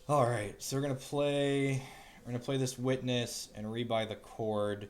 Alright, so we're gonna play this Witness and rebuy the Chord.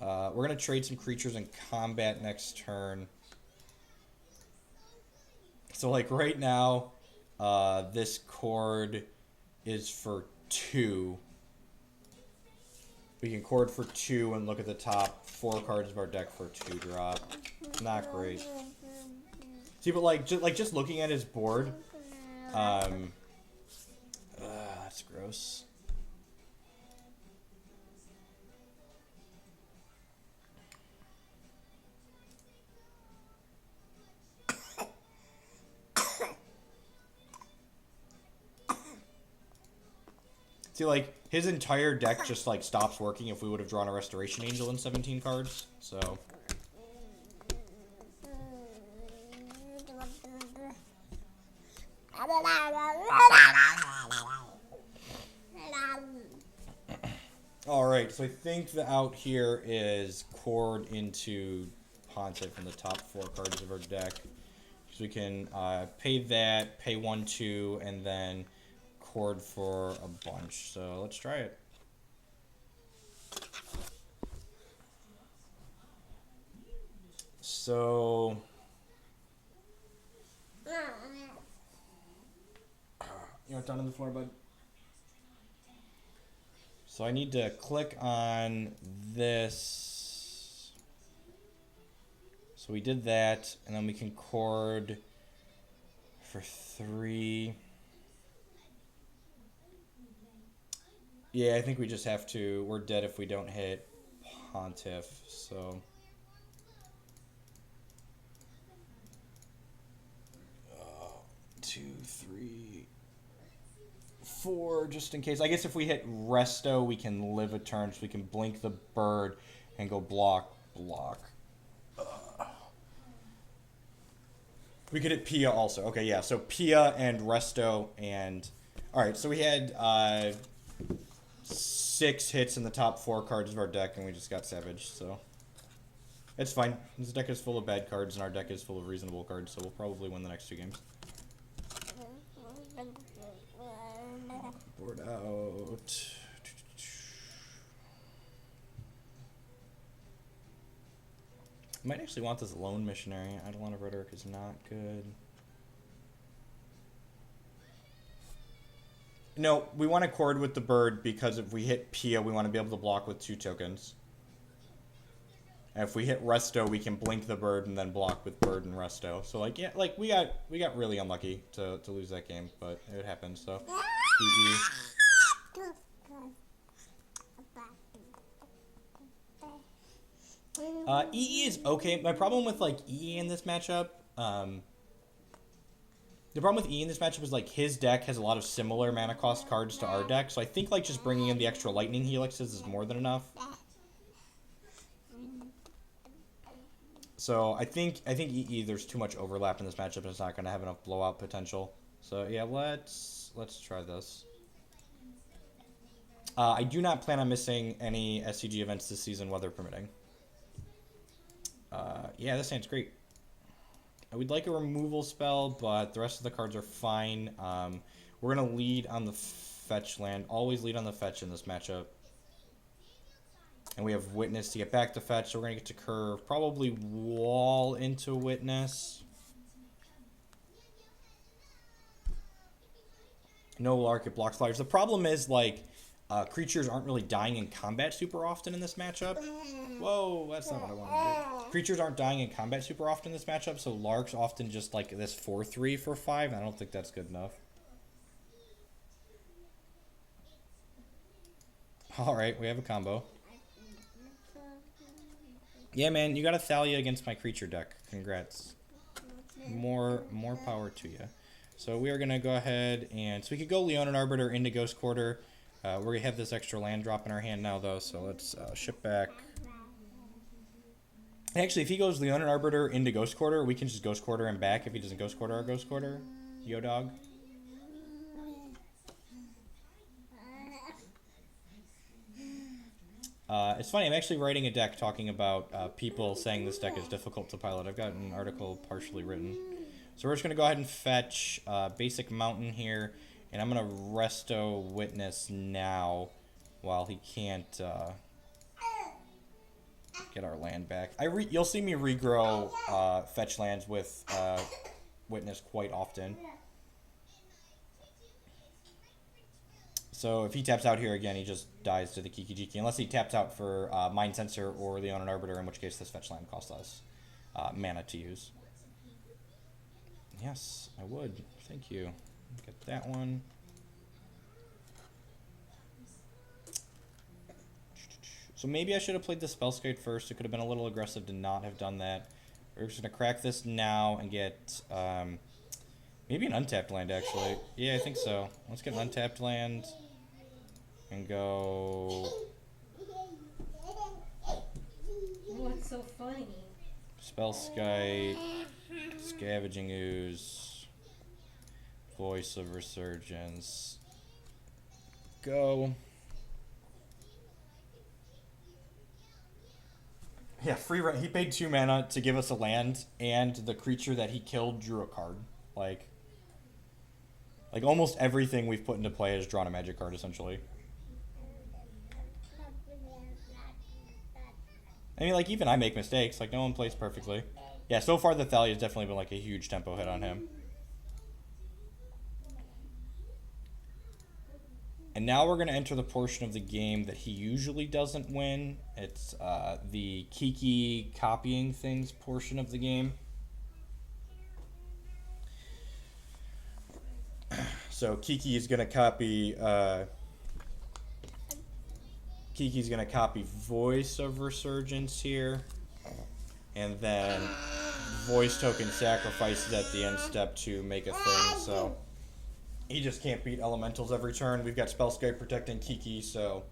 We're gonna trade some creatures in combat next turn. So like right now, this Chord is for 2. We can Chord for 2 and look at the top 4 cards of our deck for a 2-drop. Not great. See, but just looking at his board, that's gross. See, like, his entire deck just, like, stops working if we would have drawn a Restoration Angel in 17 cards, so... Alright, so I think the out here is Chord into Pontiff in the top 4 cards of our deck. So we can pay that, pay 1-2, and then Chord for a bunch. So let's try it. So... You know, down on the floor, bud. So I need to click on this. So we did that, and then we can Chord for 3. Yeah, I think we just have to. We're dead if we don't hit Pontiff, so... 2, 3, 4, just in case. I guess if we hit Resto, we can live a turn, so we can blink the bird and go block. We could hit Pia also. Okay, yeah, so Pia and Resto and... Alright, so we had 6 hits in the top 4 cards of our deck, and we just got savaged, so... It's fine. This deck is full of bad cards, and our deck is full of reasonable cards, so we'll probably win the next 2 games. Board out. I might actually want this Lone Missionary. Eidolon of Rhetoric is not good. No, we want to Chord with the bird because if we hit Pia, we want to be able to block with 2 tokens. And if we hit Resto, we can blink the bird and then block with bird and Resto. So like, yeah, like we got really unlucky to lose that game, but it happened. So EE. EE is okay. My problem with like EE in this matchup, the problem with EE in this matchup is like his deck has a lot of similar mana cost cards to our deck. So I think like just bringing in the extra lightning helixes is more than enough. So I think EE there's too much overlap in this matchup and it's not going to have enough blowout potential. So yeah, let's try this. I do not plan on missing any SCG events this season, weather permitting. Yeah, this hand's great. We'd like a removal spell, but the rest of the cards are fine. We're going to lead on the fetch land. Always lead on the fetch in this matchup. And we have Witness to get back to fetch, so we're going to get to curve. Probably wall into Witness. No Lark, it blocks flyers. The problem is, like, creatures aren't really dying in combat super often in this matchup. Whoa, that's not what I wanted to do. Creatures aren't dying in combat super often in this matchup, so Lark's often just, like, this 4-3 for 5, and I don't think that's good enough. Alright, we have a combo. Yeah, man, you got a Thalia against my creature deck. Congrats. More power to you. So we are going to go ahead and... So we could go Leonin Arbiter into Ghost Quarter. We're going to have this extra land drop in our hand now, though, so let's ship back. Actually, if he goes Leonin Arbiter into Ghost Quarter, we can just Ghost Quarter him back if he doesn't Ghost Quarter our Ghost Quarter. Yo, dog. It's funny, I'm actually writing a deck talking about people saying this deck is difficult to pilot. I've got an article partially written. So we're just going to go ahead and fetch Basic Mountain here. And I'm going to Resto Witness now while he can't get our land back. You'll see me regrow fetch lands with Witness quite often. So if he taps out here again, he just dies to the Kiki, unless he taps out for Mind Sensor or Leonin Arbiter, in which case this fetch land costs us mana to use. Yes, I would. Thank you. Get that one. So maybe I should have played the Spellskite first. It could have been a little aggressive to not have done that. We're just going to crack this now and get maybe an untapped land, actually. Yeah, I think so. Let's get an untapped land and go... What's so funny? Spellskite, Scavenging Ooze, Voice of Resurgence. Go. Yeah, free run. He paid 2 mana to give us a land, and the creature that he killed drew a card. Like almost everything we've put into play has drawn a magic card, essentially. I mean, like, even I make mistakes. Like, no one plays perfectly. Yeah, so far the Thalia has definitely been, like, a huge tempo hit on him. And now we're going to enter the portion of the game that he usually doesn't win. It's the Kiki copying things portion of the game. So Kiki is going to copy... Kiki's going to copy Voice of Resurgence here. And then Voice Token Sacrifices at the end step to make a thing, so... He just can't beat elementals every turn. We've got Spellskite protecting Kiki, so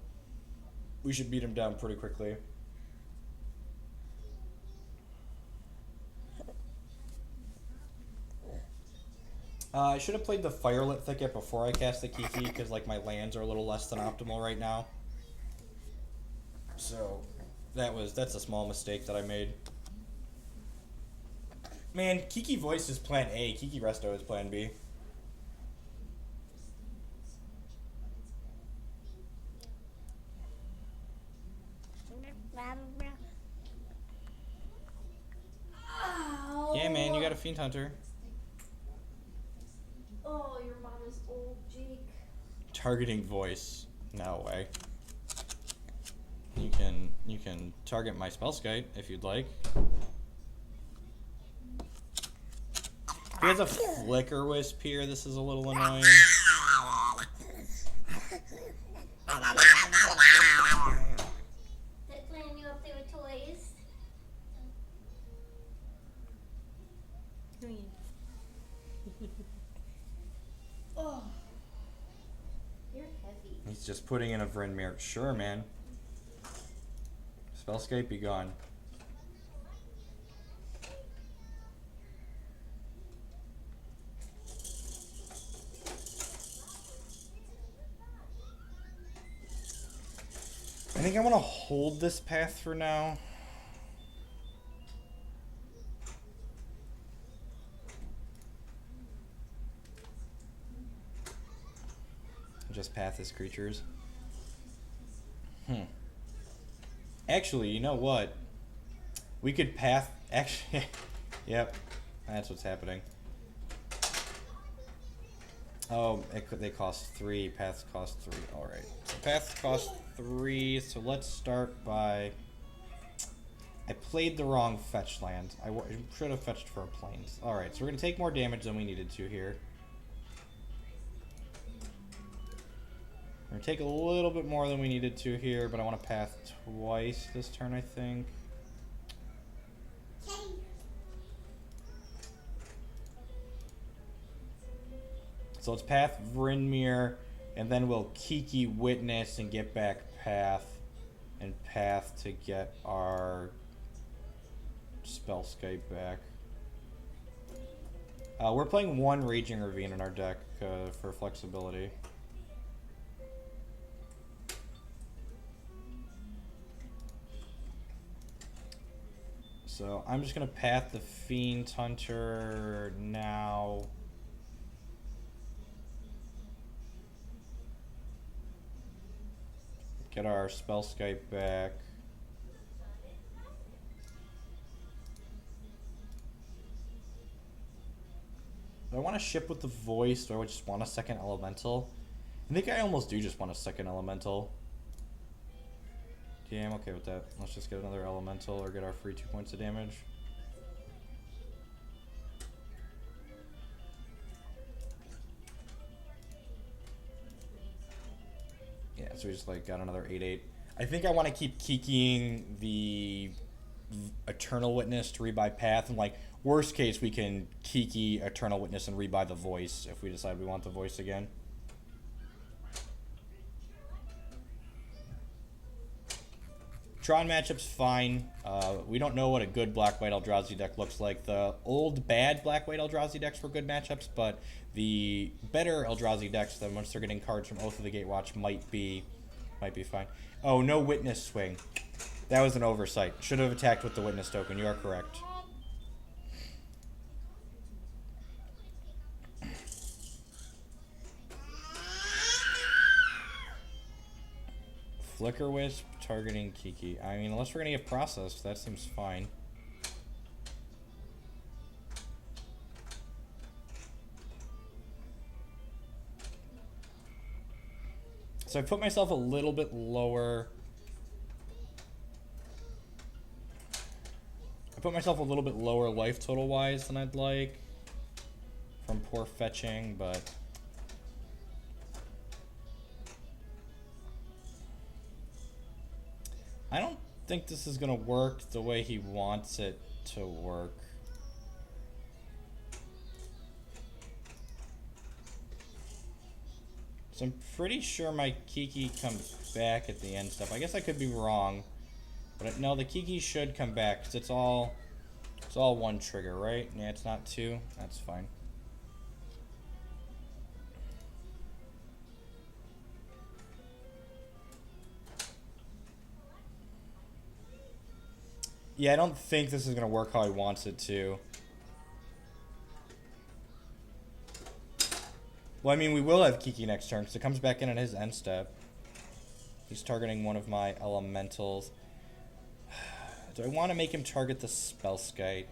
we should beat him down pretty quickly. I should have played the Firelit Thicket before I cast the Kiki, because like my lands are a little less than optimal right now. So that's a small mistake that I made. Man, Kiki Voice is plan A, Kiki Resto is plan B. Yeah, man, you got a Fiend Hunter. Oh, your mom is old, Jake. Targeting Voice. No way. You can target my Spellskite if you'd like. He has a Flicker Wisp here. This is a little annoying. That playing you up there with toys? Oh, you're heavy. He's just putting in a Vrinmere. Sure, man. Spellskite, be gone. I think I want to hold this path for now. Just path his creatures. Actually, you know what? We could path... Actually, yep. That's what's happening. Oh, they cost 3. Paths cost 3. Alright. So paths cost 3. So let's start by... I played the wrong fetch land. I should have fetched for a plains. Alright, so we're going to take more damage than we needed to here. We're going to take a little bit more than we needed to here, but I want to path twice this turn, I think. So let's path Vrinmere, and then we'll Kiki Witness and get back path, and path to get our Spellskite back. We're playing 1 Raging Ravine in our deck for flexibility. So I'm just going to path the Fiend Hunter now. Get our spell Skype back. Do I want to ship with the voice, or do I just want a second elemental? I think I almost do just want a second elemental. Yeah, I'm okay with that. Let's just get another elemental or get our free 2 points of damage. Yeah, so we just like got another 8/8. I think I want to keep kikiing the Eternal Witness to rebuy Path, and like worst case we can kiki Eternal Witness and rebuy the voice if we decide we want the voice again. Tron matchup's fine. We don't know what a good Black-White Eldrazi deck looks like. The old bad Black-White Eldrazi decks were good matchups, but the better Eldrazi decks, that once they're getting cards from Oath of the Gatewatch, might be fine. Oh, no Witness Swing. That was an oversight. Should have attacked with the Witness token. You are correct. Flicker Wisp targeting Kiki. I mean, unless we're going to get processed, that seems fine. So I put myself a little bit lower. I put myself a little bit lower life total wise than I'd like from poor fetching, but I don't think this is going to work the way he wants it to work. So I'm pretty sure my Kiki comes back at the end stuff. I guess I could be wrong, but no, the Kiki should come back because it's all one trigger, right? Yeah, it's not two. That's fine. Yeah, I don't think this is going to work how he wants it to. Well, I mean, we will have Kiki next turn, because it comes back in at his end step. He's targeting one of my elementals. Do I want to make him target the Spellskite?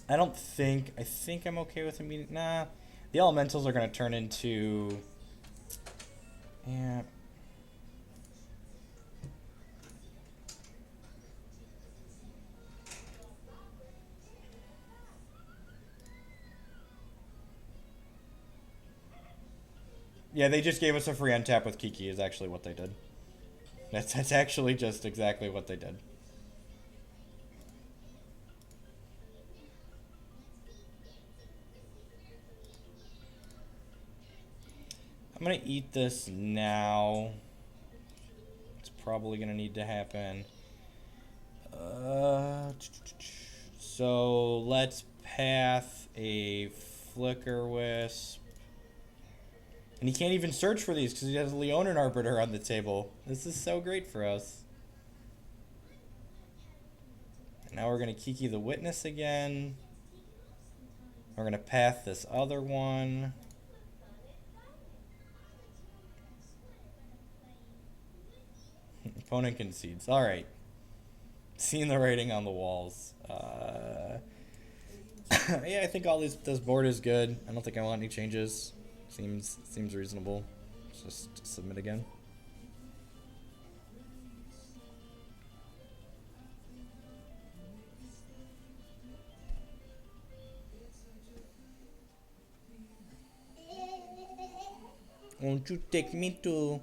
I don't think... I think I'm okay with him being... Nah. The elementals are going to turn into... Yeah... Yeah, they just gave us a free untap with Kiki is actually what they did. That's actually just exactly what they did. I'm going to eat this now. It's probably going to need to happen. So let's path a Flicker Wisp. And he can't even search for these because he has a Leonin Arbiter on the table. This is so great for us. And now we're going to Kiki the Witness again. We're going to path this other one. Opponent concedes. Alright. Seeing the writing on the walls. Yeah, I think all this board is good. I don't think I want any changes. Seems reasonable. Let's just submit again. Won't you take me to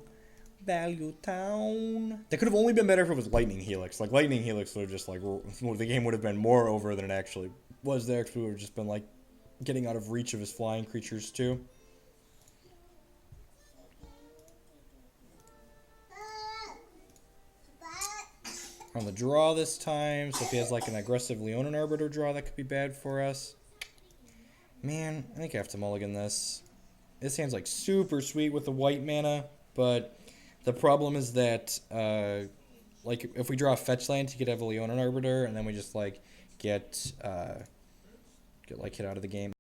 Value Town? That could have only been better if it was Lightning Helix. Like, Lightning Helix would have just, like, the game would have been more over than it actually was there, because we would have just been, like, getting out of reach of his flying creatures, too. On the draw this time, so if he has like an aggressive Leonin Arbiter draw, that could be bad for us. Man, I think I have to mulligan this. This hand's like super sweet with the white mana, but the problem is that like if we draw a fetch land, he could have a Leonin Arbiter, and then we just like get like hit out of the game.